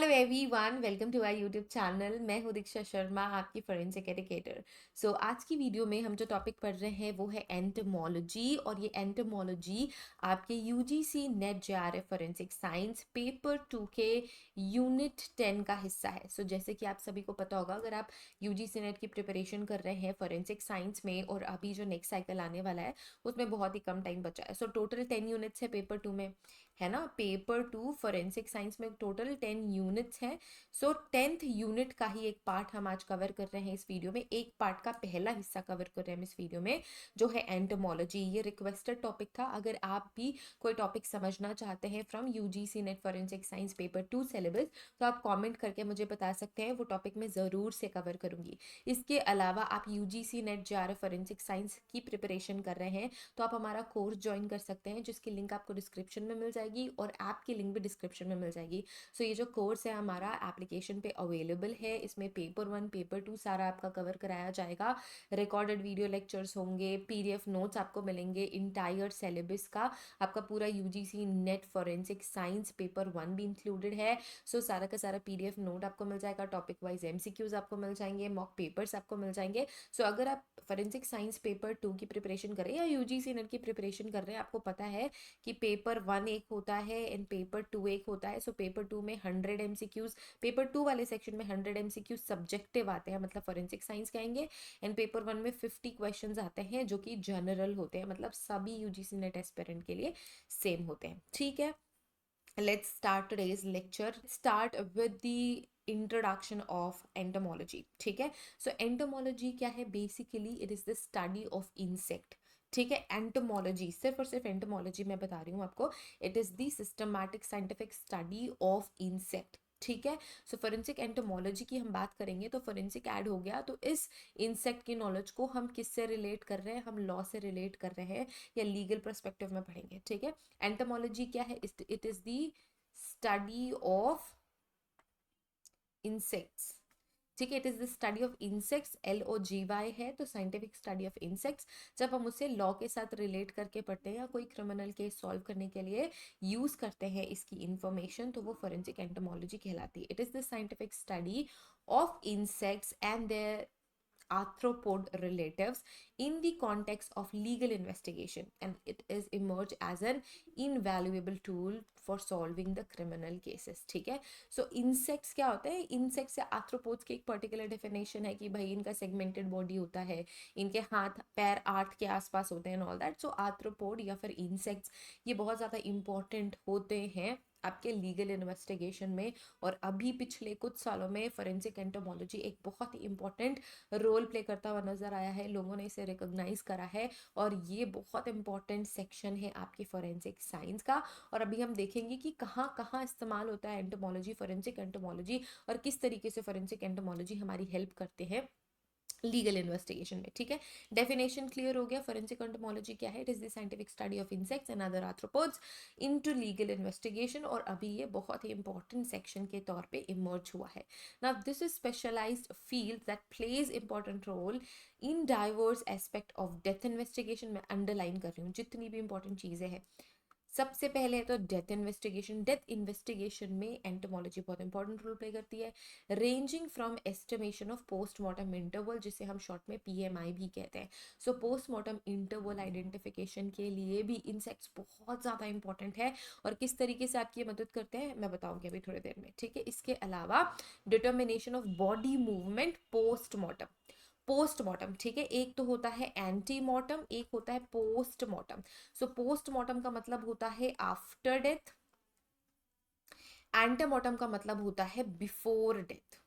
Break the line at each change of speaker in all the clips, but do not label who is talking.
Hello everyone, welcome to our YouTube channel. मैं हूँ दीक्षा शर्मा, आपकी फोरेंसिक एजुकेटर। सो आज की वीडियो में हम जो टॉपिक पढ़ रहे हैं वो है एंटोमोलॉजी, और ये एंटोमोलॉजी आपके UGC NET JRF forensic science paper 2 के यूनिट 10 का हिस्सा है। सो जैसे कि आप सभी को पता होगा, अगर आप यूजीसी नेट की प्रिपरेशन कर रहे हैं फोरेंसिक साइंस में, और अभी जो नेक्स्ट साइकिल आने वाला है उसमें बहुत ही कम टाइम बचा है। सो टोटल 10 यूनिट्स है पेपर 2 में, है ना। पेपर 2 फोरेंसिक साइंस में टोटल 10 यूनिट्स हैं। सो 10th यूनिट का ही एक पार्ट हम आज कवर कर रहे हैं इस वीडियो में। एक पार्ट का पहला हिस्सा कवर कर रहे हैं हम इस वीडियो में, जो है एंटोमोलॉजी। ये रिक्वेस्टेड टॉपिक था। अगर आप भी कोई टॉपिक समझना चाहते हैं from UGC net forensic science paper 2 syllabus, तो आप कॉमेंट करके मुझे बता सकते हैं, वो टॉपिक मैं ज़रूर से कवर करूंगी। इसके अलावा आप UGC NET JRF forensic science की प्रिपरेशन कर रहे हैं तो आप हमारा कोर्स ज्वाइन कर सकते हैं, जिसकी लिंक आपको डिस्क्रिप्शन में मिल जाएगी, और ऐप की लिंक भी डिस्क्रिप्शन में मिल जाएगी। सो ये जो कोर्स है हमारा एप्लीकेशन पे अवेलेबल है। इसमें पेपर 1 पेपर 2 सारा आपका कवर कराया जाएगा। रिकॉर्डेड वीडियो लेक्चर्स होंगे, पीडीएफ नोट्स आपको मिलेंगे, इंटायर सिलेबस का आपका पूरा UGC net forensic science paper 1 भी इंक्लूडेड है। सो सारा का सारा पीडीएफ नोट आपको मिल जाएगा, टॉपिक वाइज एमसीक्यूज आपको मिल जाएंगे, मॉक पेपर्स आपको मिल जाएंगे। सो अगर आप फोरेंसिक साइंस पेपर 2 की प्रिपरेशन कर रहे हैं या यूजीसी नेट की प्रिपरेशन कर रहे हैं, आपको पता है कि पेपर 1 एक होता है एंड पेपर 2 एक होता है। सो पेपर 2 में 100 एमसीक्यूज, पेपर 2 वाले सेक्शन में 100 एमसीक्यूज सब्जेक्टिव आते हैं, मतलब फोरेंसिक साइंस के आएंगे। एंड पेपर 1 में 50 क्वेश्चंस आते हैं जो कि जनरल होते हैं, मतलब सभी यूजीसी नेट एस्पिरेंट के लिए सेम होते हैं। ठीक है, let's start today's lecture. Start with the introduction of entomology. ठीक है, so entomology क्या है? Basically it is the study of insect. ठीक है, एंटोमोलॉजी सिर्फ और सिर्फ एंटोमोलॉजी मैं बता रही हूँ आपको। It is the systematic scientific study of insect. ठीक है, सो फोरेंसिक एंटोमोलॉजी की हम बात करेंगे तो फोरेंसिक ऐड हो गया, तो इस इंसेक्ट की नॉलेज को हम किससे रिलेट कर रहे हैं? हम लॉ से रिलेट कर रहे हैं या लीगल पर्सपेक्टिव में पढ़ेंगे। ठीक है, एंटोमोलॉजी क्या है? It is the study of insects. ठीक है, it is the study of insects, LOGY है, तो साइंटिफिक स्टडी ऑफ इंसेक्ट्स। जब हम उसे लॉ के साथ रिलेट करके पढ़ते हैं या कोई क्रिमिनल केस सॉल्व करने के लिए यूज करते हैं इसकी इंफॉर्मेशन, तो वो फोरेंसिक एंटोमोलॉजी कहलाती है। It is the scientific study of insects and their arthropod relatives in the context of legal investigation, and it is emerged as an invaluable tool for solving the criminal cases. ठीक है, सो insects क्या होते हैं? Insects या arthropods की एक particular definition है कि भाई इनका सेगमेंटेड बॉडी होता है, इनके हाथ पैर 8 के आसपास होते हैं, ऑल दैट। सो आर्थ्रोपोड या फिर इंसेक्ट्स ये बहुत ज़्यादा इंपॉर्टेंट होते हैं आपके लीगल इन्वेस्टिगेशन में। और अभी पिछले कुछ सालों में फोरेंसिक एंटोमोलॉजी एक बहुत ही इंपॉर्टेंट रोल प्ले करता हुआ नजर आया है, लोगों ने इसे रिकॉग्नाइज करा है, और ये बहुत इंपॉर्टेंट सेक्शन है आपकी फोरेंसिक साइंस का। और अभी हम देखेंगे कि कहाँ कहाँ इस्तेमाल होता है एंटोमोलॉजी, फोरेंसिक एंटोमोलॉजी, और किस तरीके से फोरेंसिक एंटोमोलॉजी हमारी हेल्प करते हैं लीगल इन्वेस्टिगेशन में। ठीक है, डेफिनेशन क्लियर हो गया। फोरेंसिक एंटोमोलॉजी क्या है? It is the scientific study of insects and other arthropods into legal investigation, और अभी ये बहुत ही इंपॉर्टेंट सेक्शन के तौर पे इमर्ज हुआ है। Now this is specialized field that plays important role in diverse aspect of death investigation. मैं अंडरलाइन कर रही हूँ जितनी भी इंपॉर्टेंट चीजें हैं। सबसे पहले तो डेथ इन्वेस्टिगेशन। डेथ इन्वेस्टिगेशन में एंटोमोलॉजी बहुत इंपॉर्टेंट रोल प्ले करती है, ranging from estimation of postmortem interval, जिसे हम शॉर्ट में PMI भी कहते हैं। सो पोस्टमार्टम इंटरवल आइडेंटिफिकेशन के लिए भी इंसेक्ट्स बहुत ज़्यादा इंपॉर्टेंट है, और किस तरीके से आपकी मदद करते हैं मैं बताऊंगी अभी थोड़ी देर में। ठीक है, इसके अलावा determination of body movement postmortem. Postmortem, ठीक है, एक तो होता है एंटीमार्टम, एक होता है पोस्टमार्टम। सो पोस्टमार्टम का मतलब होता है आफ्टर डेथ, एंटीमार्टम का मतलब होता है बिफोर डेथ।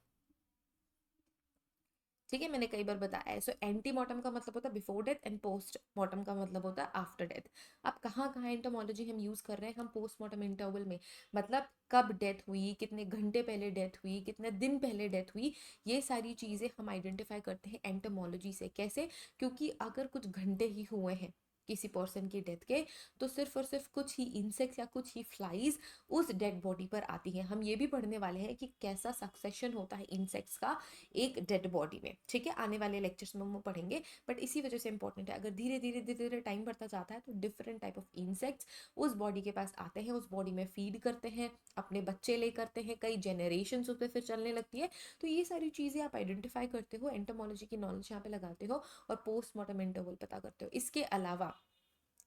ठीक है, मैंने कई बार बताया है। सो एंटीमार्टम का मतलब होता है बिफोर डेथ एंड पोस्टमार्टम का मतलब होता है आफ्टर डेथ। अब कहाँ कहाँ एंटोमोलॉजी हम यूज कर रहे हैं? हम पोस्टमार्टम इंटरवल में, मतलब कब डेथ हुई, कितने घंटे पहले डेथ हुई, कितने दिन पहले डेथ हुई, ये सारी चीजें हम आइडेंटिफाई करते हैं एंटोमोलॉजी से। कैसे? क्योंकि अगर कुछ घंटे ही हुए हैं किसी पर्सन की डेथ के, तो सिर्फ और सिर्फ कुछ ही इंसेक्ट्स या कुछ ही फ्लाइज उस डेड बॉडी पर आती हैं। हम ये भी पढ़ने वाले हैं कि कैसा सक्सेशन होता है इंसेक्ट्स का एक डेड बॉडी में, ठीक है, आने वाले लेक्चर्स में हम पढ़ेंगे। बट इसी वजह से इंपॉर्टेंट है, अगर धीरे धीरे धीरे धीरे टाइम बढ़ता जाता है तो डिफरेंट टाइप ऑफ इंसेक्ट्स उस बॉडी के पास आते हैं, उस बॉडी में फीड करते हैं, अपने बच्चे ले करते हैं, कई जनरेशन उस पर फिर चलने लगती है। तो ये सारी चीज़ें आप आइडेंटिफाई करते हो, एंटोमोलॉजी की नॉलेज यहाँ पे लगाते हो और पोस्टमार्टम इंटरवल पता करते हो। इसके अलावा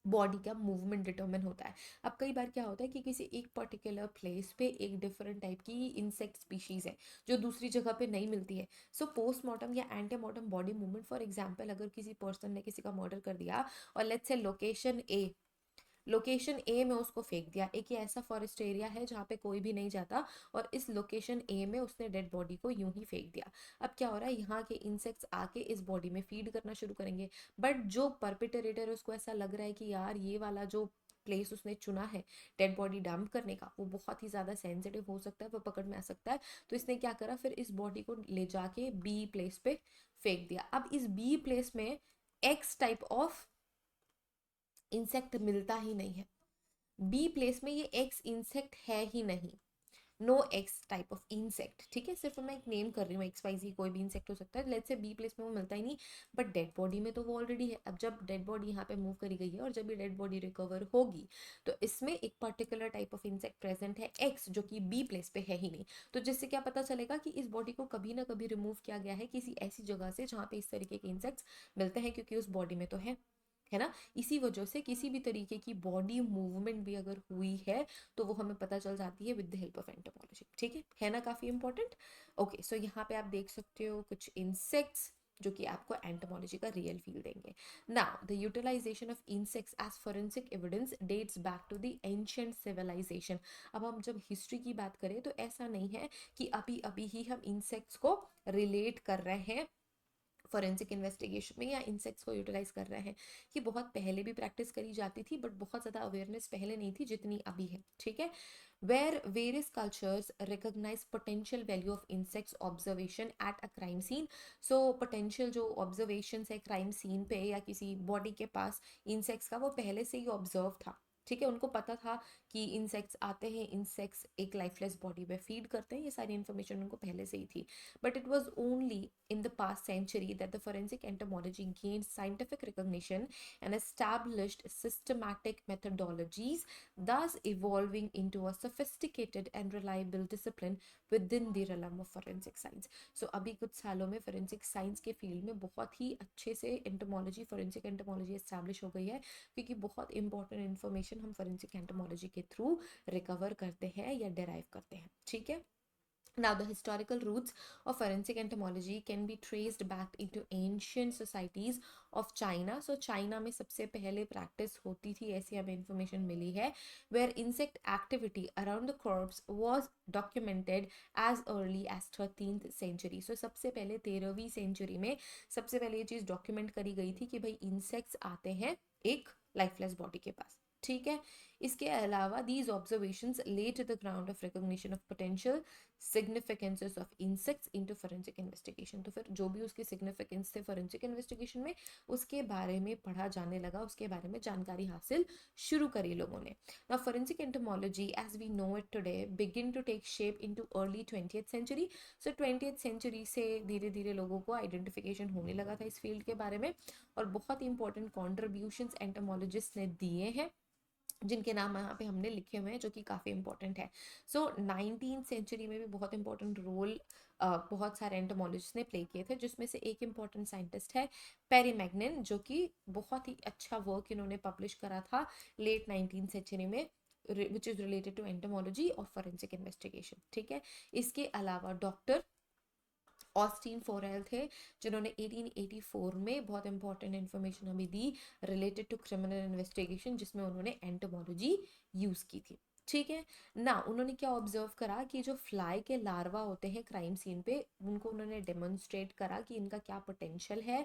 बॉडी का मूवमेंट डिटरमिन होता है। अब कई बार क्या होता है कि किसी एक पर्टिकुलर प्लेस पे एक डिफरेंट टाइप की इंसेक्ट स्पीशीज है जो दूसरी जगह पे नहीं मिलती है। सो पोस्टमार्टम या antemortem body movement, for example अगर किसी पर्सन ने किसी का मर्डर कर दिया और लेट्स से लोकेशन ए में उसको फेंक दिया, एक ये ऐसा फॉरेस्ट एरिया है जहाँ पे कोई भी नहीं जाता, और इस लोकेशन ए में उसने डेड बॉडी को यूं ही फेंक दिया। अब क्या हो रहा है, यहाँ के इंसेक्ट्स आके इस बॉडी में फीड करना शुरू करेंगे, बट जो परपिटरेटर है उसको ऐसा लग रहा है कि यार ये वाला जो प्लेस उसने चुना है डेड बॉडी डंप करने का, वो बहुत ही ज़्यादा सेंसिटिव हो सकता है, वो पकड़ में आ सकता है। तो इसने क्या करा, फिर इस बॉडी को ले जाके बी प्लेस पे फेंक दिया। अब इस बी प्लेस में एक्स टाइप ऑफ इंसेक्ट मिलता ही नहीं है, बी प्लेस में ये एक्स इंसेक्ट है ही नहीं, no X type of insect, ठीक है, सिर्फ मैं एक नेम कर रही हूँ, एक्स वाई जी कोई भी इंसेक्ट हो सकता है, लेट्स से बी प्लेस में वो मिलता ही नहीं, बट डेड बॉडी में तो वो ऑलरेडी है। अब जब डेड बॉडी यहाँ पे मूव करी गई है और जब ये डेड बॉडी रिकवर होगी तो इसमें एक particular type of insect present है एक्स, जो कि बी प्लेस पे है ही नहीं। तो जिससे क्या पता चलेगा कि इस बॉडी को कभी ना कभी रिमूव किया गया है किसी ऐसी जगह से जहाँ पे इस तरीके के इंसेक्ट्स मिलते हैं, क्योंकि उस बॉडी में तो है ना। इसी वजह से किसी भी तरीके की बॉडी मूवमेंट भी अगर हुई है तो वो हमें पता चल जाती है with the help of entomology, ठीक है ना, काफी इंपॉर्टेंट। ओके, सो यहाँ पे आप देख सकते हो कुछ इंसेक्ट्स जो कि आपको एंटोमोलॉजी का रियल फील देंगे। Now the utilization of insects as forensic evidence dates back to the ancient civilization. अब हम जब हिस्ट्री की बात करें तो ऐसा नहीं है कि अभी अभी ही हम इंसेक्ट्स को रिलेट कर रहे हैं फॉरेंसिक इन्वेस्टिगेशन में या इंसेक्ट्स को यूटिलाइज कर रहे हैं। ये बहुत पहले भी प्रैक्टिस करी जाती थी, बट बहुत ज़्यादा अवेयरनेस पहले नहीं थी जितनी अभी है, ठीक है। Where various cultures recognize potential value of insects observation at a crime scene. So potential जो ऑब्जर्वेशन है क्राइम सीन पे या किसी बॉडी के पास इंसेक्ट्स का, वो पहले से ही ऑब्जर्व था, ठीक है, उनको पता था कि इंसेक्ट्स आते हैं, इंसेक्ट्स एक लाइफलेस बॉडी में फीड करते हैं, ये सारी इन्फॉर्मेशन उनको पहले से ही थी। But it was only in the past century that the forensic entomology gained scientific recognition and established systematic methodologies, thus evolving into a sophisticated and reliable discipline within the realm of forensic science. So अभी कुछ सालों में forensic science के field में बहुत ही अच्छे से entomology, forensic entomology establish हो गई है, क्योंकि बहुत इंपॉर्टेंट इन्फॉर्मेशन हम forensic entomology के थ्रू रिकवर करते हैं या डिराइव करते हैं, ठीक है। Now, the historical roots of forensic entomology can be traced back into ancient societies of China. So, China में सबसे पहले practice होती थी, ऐसी हमें information मिली है, where insect activity around the corpse was documented as early as 13th century. So, सबसे पहले 13वीं सेंचुरी में सबसे पहले ये चीज़ डॉक्यूमेंट करी गई थी कि भाई इंसेक्ट्स आते हैं एक लाइफलेस बॉडी के पास, ठीक है। इसके अलावा these observations lay to the ground of recognition of potential significances of insects into forensic investigation. तो फिर जो भी उसके significance थे forensic investigation में, उसके बारे में पढ़ा जाने लगा, उसके बारे में जानकारी हासिल शुरू करी लोगों ने। Now forensic entomology as we know it today begin to take shape into early 20th century. So 20th century से धीरे धीरे लोगों को आइडेंटिफिकेशन होने लगा था इस फील्ड के बारे में, और बहुत इंपॉर्टेंट कॉन्ट्रीब्यूशंस एंटोमोलॉजिस्ट ने दिए हैं जिनके नाम यहाँ पे हमने लिखे हुए हैं, जो कि काफ़ी इंपॉर्टेंट है। सो 19th सेंचुरी में भी बहुत इंपॉर्टेंट रोल बहुत सारे एंटोमोलॉजिस्ट ने प्ले किए थे, जिसमें से एक इंपॉर्टेंट साइंटिस्ट है पेरी मैग्नन, जो कि बहुत ही अच्छा वर्क इन्होंने पब्लिश करा था लेट 19th सेंचुरी में, which is related to entomology और फॉरेंसिक इन्वेस्टिगेशन, ठीक है। इसके अलावा डॉक्टर ऑस्टिन फोरेल थे, जिन्होंने 1884 में बहुत इंपॉर्टेंट इन्फॉर्मेशन हमें दी रिलेटेड टू क्रिमिनल इन्वेस्टिगेशन, जिसमें उन्होंने एंटोमोलॉजी यूज की थी, ठीक है ना। उन्होंने क्या ऑब्जर्व करा कि जो फ्लाई के लार्वा होते हैं क्राइम सीन पे, उनको उन्होंने डेमोन्स्ट्रेट करा कि इनका क्या पोटेंशियल है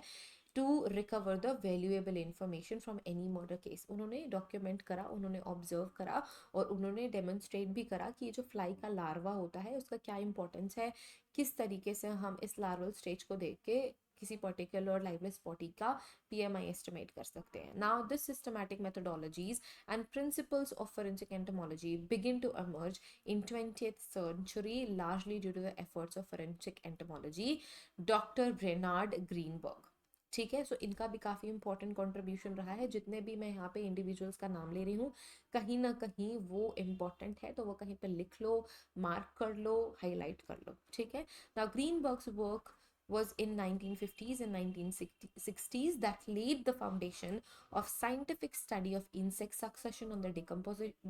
to recover the valuable information from any murder case. उन्होंने डॉक्यूमेंट करा, उन्होंने ऑब्जर्व करा और उन्होंने डेमोन्स्ट्रेट भी करा कि ये जो फ्लाई का लार्वा होता है उसका क्या इंपॉर्टेंस है, किस तरीके से हम इस लार्वल स्टेज को देख के किसी पर्टिकुलर लाइवलेस बॉडी का PMI एस्टिमेट कर सकते हैं. Now this systematic methodologies and principles of forensic entomology begin to emerge in 20th century largely due to the efforts of forensic entomology doctor Brainard Greenberg. ठीक है, सो इनका भी काफ़ी इंपॉर्टेंट कंट्रीब्यूशन रहा है. जितने भी मैं यहाँ पे इंडिविजुअल्स का नाम ले रही हूँ कहीं ना कहीं वो इम्पॉर्टेंट है, तो वो कहीं पे लिख लो, मार्क कर लो, हाईलाइट कर लो. ठीक है, now Greenberg's work was in 1950s and 1960s that laid the foundation of scientific study of insect succession on the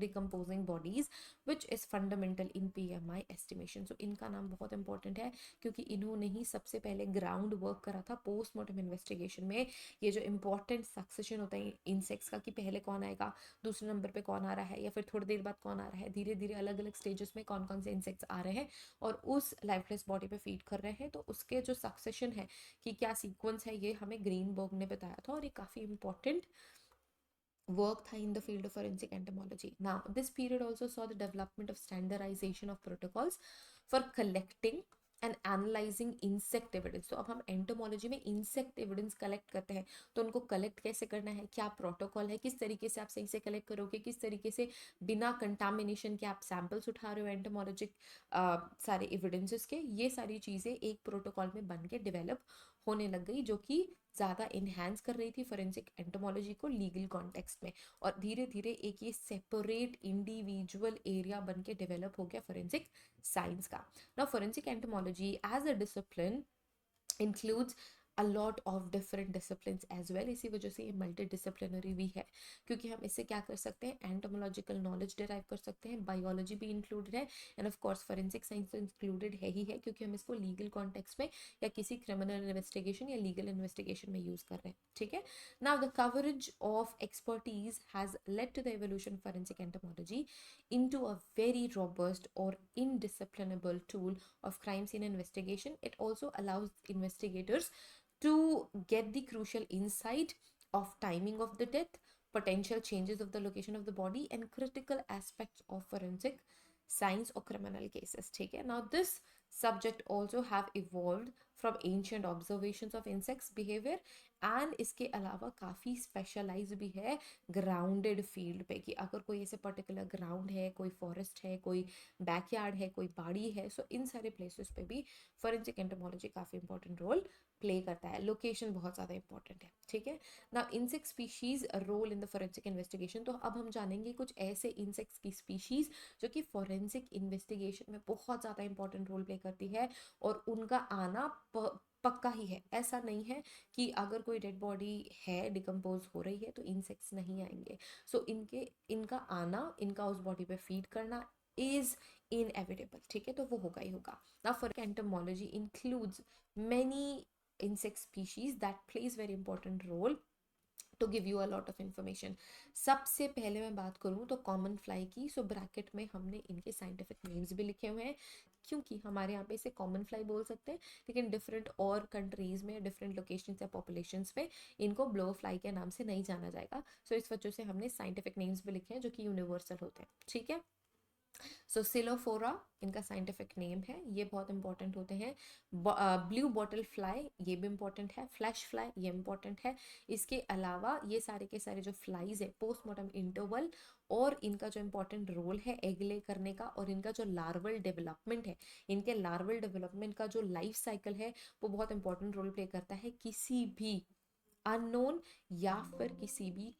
decomposing bodies which is fundamental in PMI estimation. So इनका नाम बहुत important है क्योंकि इन्होंने ही सबसे पहले ग्राउंड वर्क करा था पोस्टमार्टम इन्वेस्टिगेशन में. ये जो इंपॉर्टेंट सक्सेशन होता है इंसेक्ट्स का कि पहले कौन आएगा, दूसरे नंबर पे कौन आ रहा है, या फिर थोड़ी देर बाद कौन आ रहा है, धीरे धीरे अलग अलग स्टेजेस में कौन कौन से इंसेक्ट्स आ रहे हैं और उस लाइफलेस बॉडी पे फीड कर रहे हैं, तो उसके जो सक्सेशन है कि क्या सीक्वेंस है ये हमें ग्रीनबर्ग ने बताया था और ये काफ़ी important work tha in the field of forensic entomology. Now, this period also saw the development of standardization of protocols for collecting and analysing insect evidence. तो अब हम एंटोमोलॉजी में इंसेक्ट एविडेंस कलेक्ट करते हैं, तो उनको कलेक्ट कैसे करना है, क्या प्रोटोकॉल है, किस तरीके से आप सही से कलेक्ट करोगे, किस तरीके से बिना कंटामिनेशन के आप सैंपल्स उठा रहे हो एंटोमोलॉजिक सारे एविडेंसेस के, ये सारी चीज़ें एक प्रोटोकॉल में बन के डिवेलप होने लग गई जो कि ज़्यादा इन्हांस कर रही थी फोरेंसिक एंटोमोलॉजी को लीगल कॉन्टेक्स्ट में. और धीरे धीरे एक ये सेपरेट इंडिविजुअल एरिया बन के डेवलप हो गया फोरेंसिक साइंस का. Now, forensic entomology as a discipline includes a lot of different disciplines as well. इसी वजह से ये मल्टी भी है क्योंकि हम इससे क्या कर सकते हैं, एंटोमोलॉजिकल नॉलेज डिराइव कर सकते हैं, बायोलॉजी भी इंक्लूडेड है end of course forensic science included है ही है क्योंकि हम इसको लीगल कॉन्टेक्स्ट में या किसी क्रिमिनल इन्वेस्टिगेशन या लीगल इन्वेस्टिगेशन में यूज कर रहे हैं. ठीक है, now the coverage of expertise has led to the evolution of forensic entomology into a very robust or indisciplinable tool of crime scene investigation. It also allows investigators to get the crucial insight of timing of the death, potential changes of the location of the body, and critical aspects of forensic science or criminal cases. ठीक है, now this subject also have evolved from ancient observations of insects behavior and इसके अलावा काफ़ी specialise भी है grounded field पे कि अगर कोई ऐसे पर्टिकुलर ग्राउंड है, कोई फॉरेस्ट है, कोई बैकयार्ड है, कोई बाड़ी है, सो इन सारे प्लेसेस पे भी फोरेंसिक एंटोमोलॉजी काफ़ी इंपॉर्टेंट रोल प्ले करता है. लोकेशन बहुत ज़्यादा इंपॉर्टेंट है. ठीक है, now insect species role in the forensic investigation. तो अब हम जानेंगे कुछ ऐसे इंसेक्ट्स की स्पीशीज जो कि फोरेंसिक इन्वेस्टिगेशन में बहुत ज़्यादा इंपॉर्टेंट रोल प्ले करती है और उनका आना पक्का ही है. ऐसा नहीं है कि अगर कोई डेड बॉडी है डिकम्पोज हो रही है तो इंसेक्ट्स नहीं आएंगे. सो इनका आना, इनका उस बॉडी पे फीड करना इज इनएविटेबल. ठीक है, तो वो होगा ही होगा. Now for entomology includes many insect species that plays very important role to give you a lot of information. सबसे पहले मैं बात करूँ तो कॉमन फ्लाई की. सो ब्रैकेट में हमने इनके साइंटिफिक नेम्स भी लिखे हुए हैं क्योंकि हमारे यहाँ पे इसे कॉमन फ्लाई बोल सकते हैं लेकिन डिफरेंट और कंट्रीज में डिफरेंट लोकेशंस या पॉपुलेशंस में इनको ब्लो फ्लाई के नाम से नहीं जाना जाएगा. सो इस वजह से हमने साइंटिफिक नेम्स भी लिखे हैं जो कि यूनिवर्सल होते हैं. ठीक है, सो सिलोफोरा इनका साइंटिफिक नेम है, ये बहुत इंपॉर्टेंट होते हैं. ब्लू बॉटल फ्लाई ये भी इंपॉर्टेंट है. फ्लैश फ्लाई ये इंपॉर्टेंट है. इसके अलावा ये सारे के सारे जो फ्लाइज है पोस्टमार्टम इंटरवल और इनका जो इंपॉर्टेंट रोल है एग ले करने का और इनका जो लार्वल डेवलपमेंट है, इनके लार्वल डेवलपमेंट का जो लाइफ साइकिल है वो बहुत इंपॉर्टेंट रोल प्ले करता है किसी भी अननोन या फिर किसी भी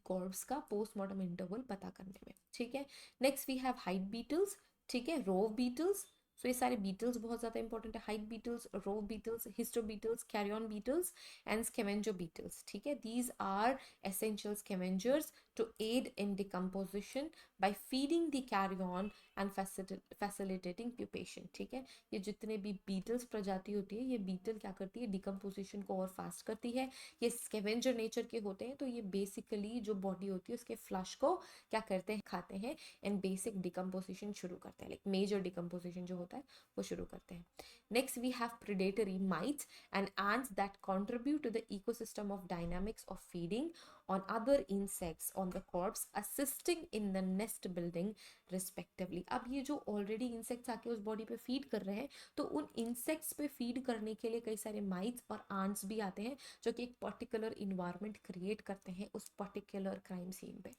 कॉर्प्स का पोस्टमार्टम इंटरवल पता करने में. ठीक है, next we have hide beetles. ठीक है, रोव बीटल्स. सो ये सारे बीटल्स बहुत ज़्यादा इंपॉर्टेंट है. Hide beetles, rove beetles, hister beetles, carrion beetles and scavenger beetles. ठीक है, these are essential scavengers to aid in decomposition by feeding the carrion and facilitating pupation. ठीक है, ये जितने भी बीटल्स प्रजाति होती है ये बीटल क्या करती है, डिकम्पोजिशन को और फास्ट करती है. ये स्कैवेंजर नेचर के होते हैं तो ये बेसिकली जो बॉडी होती है उसके फ्लश को क्या करते हैं, खाते हैं एंड बेसिक डिकम्पोजिशन शुरू करते हैं. लाइक मेजर डिकम्पोजिशन जो होता है वो शुरू करते हैं. Next we have predatory mites and ants that contribute to the ecosystem of dynamics of feeding on other insects on the corpse, assisting in the nest building respectively. अब ये जो ऑलरेडी इंसेक्ट्स आके उस बॉडी पे feed कर रहे हैं, तो उन इंसेक्ट्स पे फीड करने के लिए कई सारे माइट्स और आंट्स भी आते हैं जो कि एक पर्टिकुलर इन्वायरमेंट क्रिएट करते हैं उस पर्टिकुलर क्राइम सीन पे।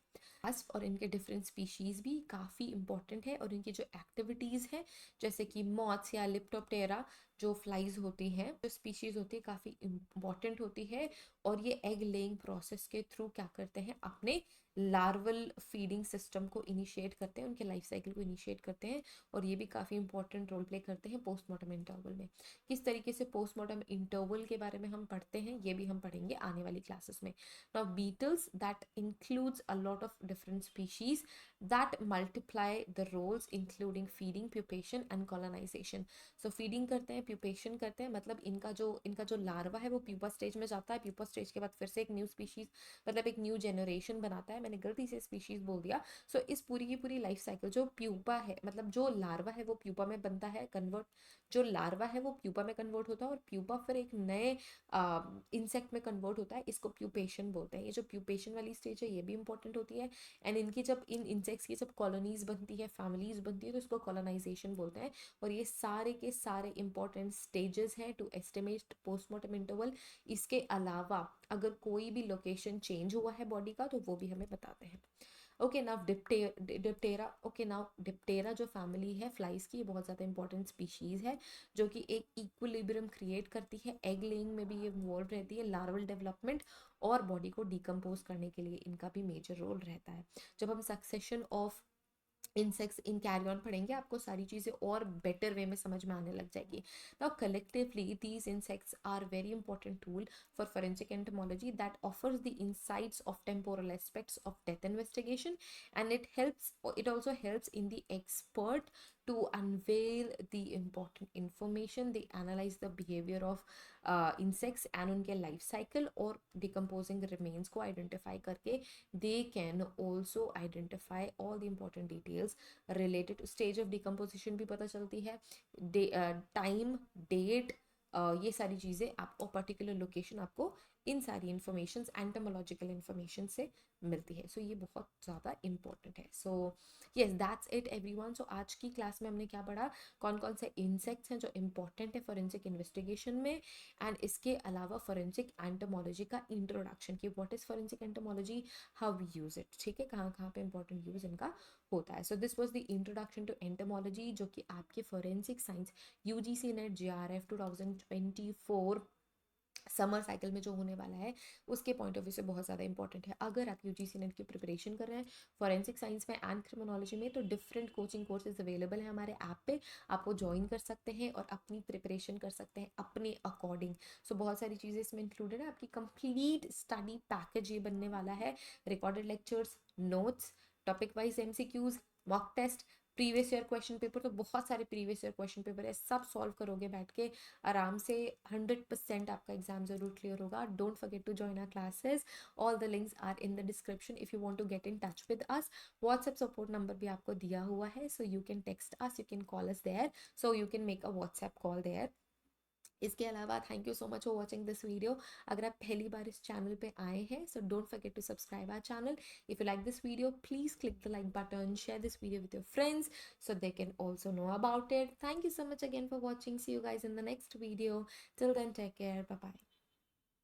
वास्प और इनके डिफरेंट स्पीशीज़ भी काफ़ी इंपॉर्टेंट है, और इनकी जो एक्टिविटीज़ है जैसे कि मॉथ्स या लिप्टोप्टेरा जो फ्लाइज होती हैं, जो स्पीशीज़ होती है काफ़ी इंपॉर्टेंट होती है, और ये एग लेइंग प्रोसेस के थ्रू क्या करते हैं, अपने लार्वल फीडिंग सिस्टम को इनिशिएट करते हैं, उनके लाइफ साइकिल को इनिशिएट करते हैं, और ये भी काफ़ी इंपॉर्टेंट रोल प्ले करते हैं पोस्टमार्टम इंटरवल में। किस तरीके से पोस्टमार्टम इंटरवल के बारे में हम पढ़ते हैं ये भी हम पढ़ेंगे आने वाली क्लासेस में। Now beetles, that includes a lot of different species that multiply the roles including feeding, pupation and colonization. So feeding करते हैं, pupation करते हैं, मतलब इनका जो लार्वा है वो प्यूपा स्टेज में जाता है, प्यूपा स्टेज के बाद फिर से एक न्यू स्पीशीज मतलब एक न्यू जनरेशन बनाता है, मैंने गलती से स्पीशीज बोल दिया। सो इस पूरी की पूरी लाइफ साइकिल जो प्यूपा है, मतलब जो लार्वा है वो प्यूपा में बनता है कन्वर्ट, जो लार्वा है वो प्यूपा में कन्वर्ट होता है, और प्यूपा फिर एक नए इंसेक्ट में कन्वर्ट होता है, इसको प्यूपेशन बोलते हैं। ये जो प्यूपेशन वाली स्टेज है ये भी इंपॉर्टेंट होती है, एंड इनकी जब इन इंसेक्ट्स की जब कॉलोनीज बनती है, फैमिलीज बनती है, तो इसको कॉलोनाइजेशन बोलते हैं। और ये सारे के सारे इंपॉर्टेंट स्टेजेस हैं टू एस्टिमेट पोस्टमार्टम इंटरवल। इसके अलावा अगर कोई भी लोकेशन चेंज हुआ है बॉडी का तो वो भी हमें बताते हैं। Okay now Diptera. Okay now Diptera जो फैमिली है फ्लाइज की, ये बहुत ज़्यादा इंपॉर्टेंट स्पीशीज़ है जो कि एक इक्विलिब्रियम क्रिएट करती है, एग लेइंग में भी ये इन्वॉल्व रहती है, लार्वल डेवलपमेंट और बॉडी को डिकम्पोज करने के लिए इनका भी मेजर रोल रहता है। जब हम succession of insects in carry on पढ़ेंगे आपको सारी चीज़ें और बेटर वे में समझ में आने लग जाएगी। Now collectively these insects are very important tool for forensic entomology that offers the insights of temporal aspects of death investigation, and it also helps in the expert to unveil the important information. They analyze the behavior of insects and उनके life cycle और decomposing remains को identify करके they can also identify all the important details related to stage of decomposition भी पता चलती है, time, date, ये सारी चीज़ें आपको पर्टिकुलर लोकेशन आपको इन सारी इंफॉर्मेशन एंटोमोलॉजिकल इंफॉर्मेशन से मिलती है। सो ये बहुत ज़्यादा इंपॉर्टेंट है। So yes that's it everyone. So आज की क्लास में हमने क्या पढ़ा, कौन कौन से इंसेक्ट्स हैं जो इंपॉर्टेंट है फोरेंसिक इन्वेस्टिगेशन में, एंड इसके अलावा फोरेंसिक एंटोमोलॉजी का इंट्रोडक्शन की what is forensic entomology, how we use it, ठीक है, कहाँ कहाँ पे इंपॉर्टेंट यूज इनका होता है। So this was the introduction to entomology जो कि आपके forensic science UGC NET JRF 2024 summer cycle में जो होने वाला है उसके पॉइंट ऑफ व्यू से बहुत ज़्यादा इंपॉर्टेंट है। अगर आप यूजीसी नेट की प्रिपरेशन कर रहे हैं फॉरेंसिक साइंस में एंड क्रिमिनोलॉजी में, तो डिफरेंट कोचिंग कोर्सेज अवेलेबल है हमारे ऐप पे, आपको ज्वाइन कर सकते हैं और अपनी प्रिपरेशन कर सकते हैं अपने अकॉर्डिंग। सो बहुत सारी चीज़ें इसमें इंक्लूडेड है, आपकी कंप्लीट स्टडी पैकेज ये बनने वाला है, recorded lectures, notes, topic wise MCQs, mock test, previous year question paper, तो बहुत सारे प्रीवियस ईयर क्वेश्चन पेपर है, सब सॉल्व करोगे बैठ के आराम से, 100% आपका एग्जाम जरूर क्लियर होगा। Don't forget to join our classes, all the links are in the description if you want to get in touch with us. WhatsApp support number भी आपको दिया हुआ है, so you can text us, you can call us there, so you can make a WhatsApp call there. इसके अलावा thank you so much for watching this video. अगर आप पहली बार इस चैनल पे आए हैं so don't forget to subscribe our channel. If you like this video please click the like button, share this video with your friends so they can also know about it. Thank you so much again for watching. See you guys in the next video. Till then, take care. Bye bye.